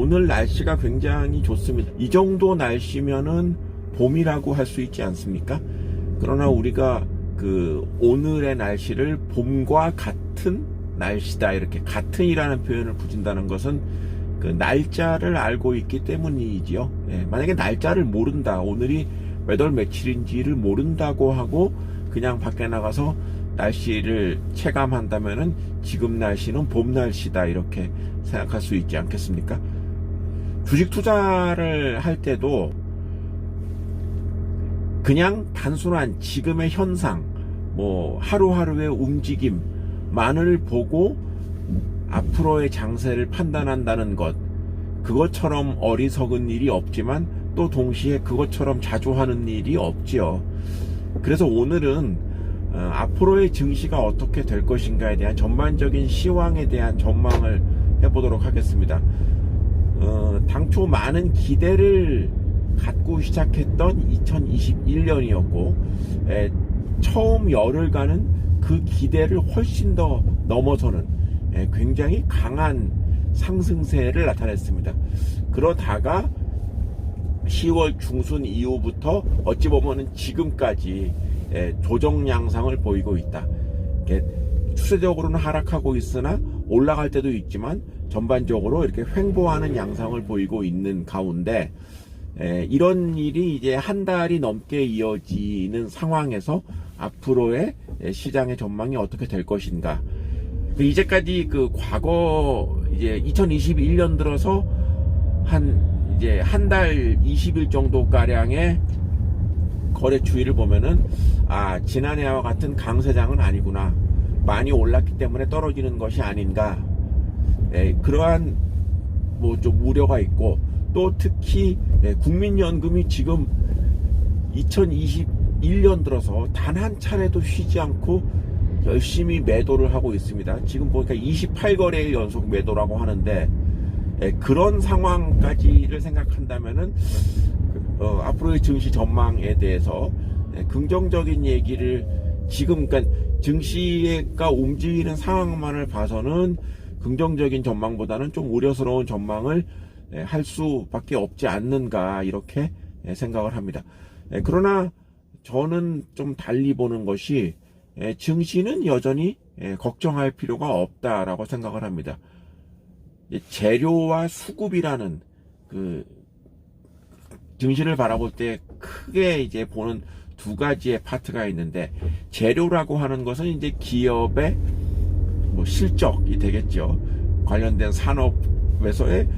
오늘 날씨가 굉장히 좋습니다. 이 정도 날씨면은 봄이라고 할 수 있지 않습니까? 그러나 우리가 오늘의 날씨를 봄과 같은 날씨다, 이렇게 같은이라는 표현을 붙인다는 것은 그 날짜를 알고 있기 때문이지요. 만약에 날짜를 모른다, 오늘이 몇 월 며칠인지를 모른다고 하고 그냥 밖에 나가서 날씨를 체감한다면은 지금 날씨는 봄 날씨다, 이렇게 생각할 수 있지 않겠습니까? 주식 투자를 할 때도 그냥 단순한 지금의 현상, 하루하루의 움직임만을 보고 앞으로의 장세를 판단한다는 것, 그것처럼 어리석은 일이 없지만 또 동시에 그것처럼 자주 하는 일이 없지요. 그래서 오늘은 앞으로의 증시가 어떻게 될 것인가에 대한 전반적인 시황에 대한 전망을 해보도록 하겠습니다. 당초 많은 기대를 갖고 시작했던 2021년이었고 처음 열흘간은 그 기대를 훨씬 더 넘어서는 굉장히 강한 상승세를 나타냈습니다. 그러다가 10월 중순 이후부터 어찌 보면은 지금까지 조정 양상을 보이고 있다. 추세적으로는 하락하고 있으나 올라갈 때도 있지만 전반적으로 이렇게 횡보하는 양상을 보이고 있는 가운데 이런 일이 이제 한 달이 넘게 이어지는 상황에서 앞으로의 시장의 전망이 어떻게 될 것인가. 이제까지 과거 이제 2021년 들어서 한 달 20일 정도 가량의 거래 추이를 보면은 지난해와 같은 강세장은 아니구나, 많이 올랐기 때문에 떨어지는 것이 아닌가, 그러한 좀 우려가 있고, 또 특히 국민연금이 지금 2021년 들어서 단 한 차례도 쉬지 않고 열심히 매도를 하고 있습니다. 지금 보니까 28거래일 연속 매도라고 하는데, 그런 상황까지를 생각한다면은 앞으로의 증시 전망에 대해서 긍정적인 얘기를 지금, 그러니까 증시가 움직이는 상황만을 봐서는 긍정적인 전망보다는 좀 우려스러운 전망을 할 수밖에 없지 않는가, 이렇게 생각을 합니다. 그러나 저는 좀 달리 보는 것이, 증시는 여전히 걱정할 필요가 없다라고 생각을 합니다. 재료와 수급이라는 증시를 바라볼 때 크게 이제 보는 두 가지의 파트가 있는데, 재료라고 하는 것은 이제 기업의 실적이 되겠죠. 관련된 산업에서의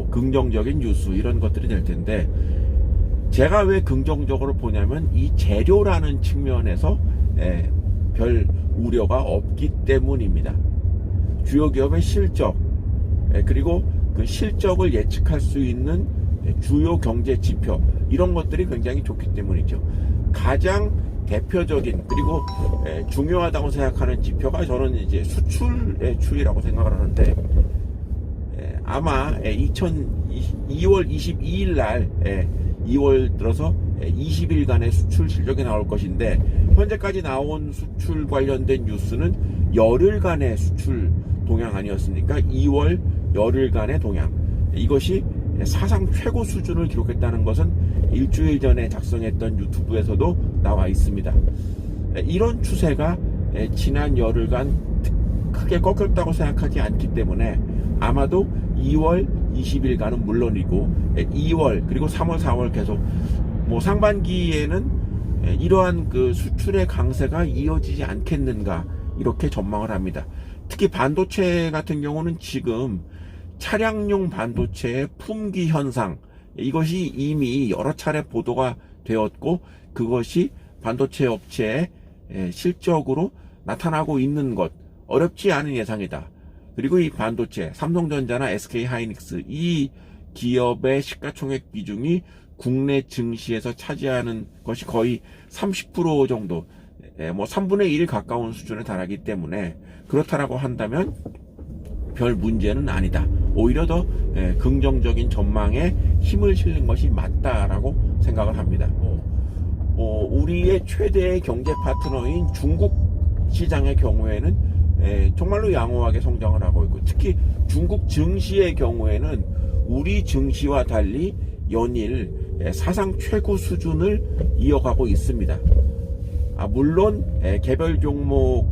긍정적인 뉴스, 이런 것들이 될 텐데, 제가 왜 긍정적으로 보냐면 이 재료라는 측면에서 별 우려가 없기 때문입니다. 주요 기업의 실적, 그리고 그 실적을 예측할 수 있는 주요 경제 지표, 이런 것들이 굉장히 좋기 때문이죠. 가장 대표적인 그리고 중요하다고 생각하는 지표가 저는 이제 수출의 추이라고 생각을 하는데, 아마 2월 22일 날 2월 들어서 20일간의 수출 실적이 나올 것인데, 현재까지 나온 수출 관련된 뉴스는 열흘간의 수출 동향 아니었습니까? 2월 열흘간의 동향, 이것이 사상 최고 수준을 기록했다는 것은 일주일 전에 작성했던 유튜브에서도 나와 있습니다. 이런 추세가 지난 열흘간 크게 꺾였다고 생각하지 않기 때문에 아마도 2월 20일간은 물론이고 2월 그리고 3월 4월 계속 상반기에는 이러한 수출의 강세가 이어지지 않겠는가, 이렇게 전망을 합니다. 특히 반도체 같은 경우는 지금 차량용 반도체의 품귀 현상, 이것이 이미 여러 차례 보도가 되었고 그것이 반도체 업체의 실적으로 나타나고 있는 것, 어렵지 않은 예상이다. 그리고 이 반도체, 삼성전자나 SK하이닉스, 이 기업의 시가총액 비중이 국내 증시에서 차지하는 것이 거의 30% 정도, 3분의 1 가까운 수준에 달하기 때문에 그렇다라고 한다면 별 문제는 아니다. 오히려 더 긍정적인 전망에 힘을 실는 것이 맞다라고 생각을 합니다. 우리의 최대의 경제 파트너인 중국 시장의 경우에는 정말로 양호하게 성장을 하고 있고, 특히 중국 증시의 경우에는 우리 증시와 달리 연일 사상 최고 수준을 이어가고 있습니다. 물론 개별 종목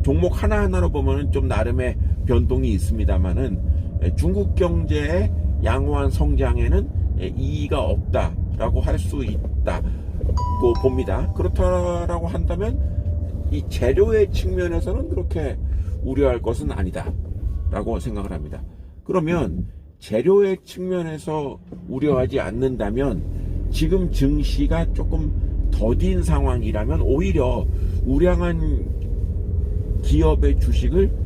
종목 하나하나로 보면 좀 나름의 변동이 있습니다만은 중국 경제의 양호한 성장에는 이의가 없다라고 할 수 있다고 봅니다. 그렇다라고 한다면 이 재료의 측면에서는 그렇게 우려할 것은 아니다라고 생각을 합니다. 그러면 재료의 측면에서 우려하지 않는다면 지금 증시가 조금 더딘 상황이라면 오히려 우량한 기업의 주식을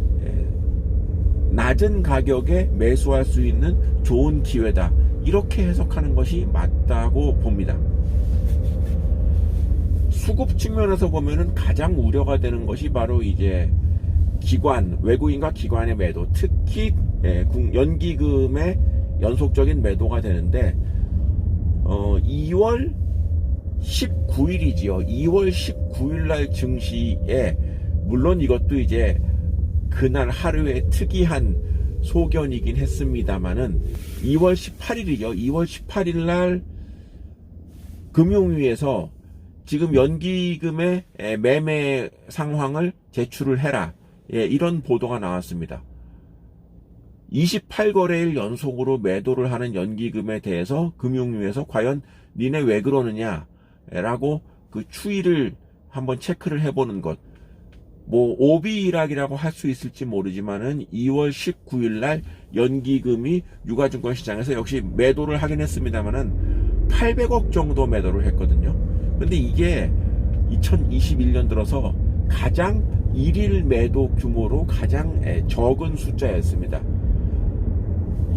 낮은 가격에 매수할 수 있는 좋은 기회다. 이렇게 해석하는 것이 맞다고 봅니다. 수급 측면에서 보면은 가장 우려가 되는 것이 바로 이제 외국인과 기관의 매도, 특히 연기금의 연속적인 매도가 되는데 2월 19일이지요. 2월 19일 날 증시에 물론 이것도 이제 그날 하루에 특이한 소견이긴 했습니다만은 2월 18일이죠. 2월 18일 날 금융위에서 지금 연기금의 매매 상황을 제출을 해라. 이런 보도가 나왔습니다. 28거래일 연속으로 매도를 하는 연기금에 대해서 금융위에서 과연 니네 왜 그러느냐 라고 그 추이를 한번 체크를 해보는 것. 오비일학이라고 할 수 있을지 모르지만은 2월 19일 날 연기금이 유가증권 시장에서 역시 매도를 하긴 했습니다만은 800억 정도 매도를 했거든요. 근데 이게 2021년 들어서 가장 일일 매도 규모로 가장 적은 숫자였습니다.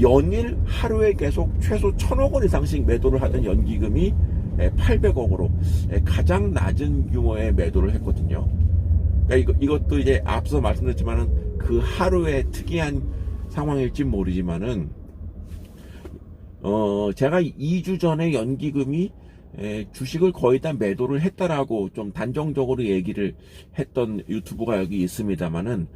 연일 하루에 계속 최소 1000억 원 이상씩 매도를 하던 연기금이 800억으로 가장 낮은 규모의 매도를 했거든요. 그러니까 이것도 이제 앞서 말씀드렸지만은 그 하루의 특이한 상황일지 모르지만은 제가 2주 전에 연기금이 주식을 거의 다 매도를 했다라고 좀 단정적으로 얘기를 했던 유튜브가 여기 있습니다만은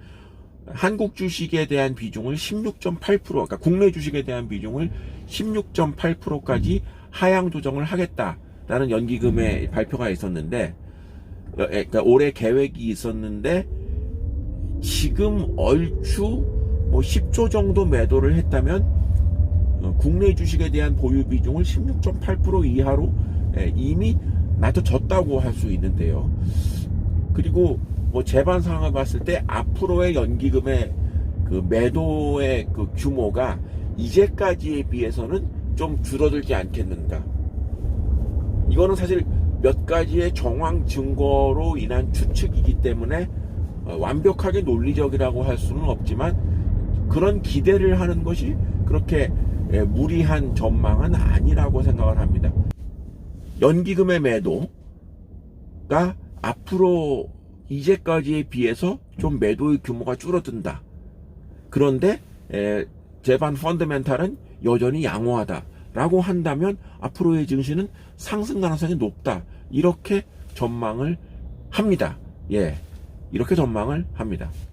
한국 주식에 대한 비중을 16.8%, 그러니까 국내 주식에 대한 비중을 16.8%까지 하향 조정을 하겠다라는 연기금의 발표가 있었는데, 그러니까 올해 계획이 있었는데 지금 얼추 10조 정도 매도를 했다면 국내 주식에 대한 보유 비중을 16.8% 이하로 이미 낮춰졌다고 할 수 있는데요. 그리고 재반 상황을 봤을 때 앞으로의 연기금의 그 매도의 그 규모가 이제까지에 비해서는 좀 줄어들지 않겠는가. 이거는 사실 몇 가지의 정황 증거로 인한 추측이기 때문에 완벽하게 논리적이라고 할 수는 없지만 그런 기대를 하는 것이 그렇게 무리한 전망은 아니라고 생각을 합니다. 연기금의 매도가 앞으로 이제까지에 비해서 좀 매도의 규모가 줄어든다. 그런데 재반 펀더멘탈은 여전히 양호하다라고 한다면 앞으로의 증시는 상승 가능성이 높다. 이렇게 전망을 합니다. 이렇게 전망을 합니다.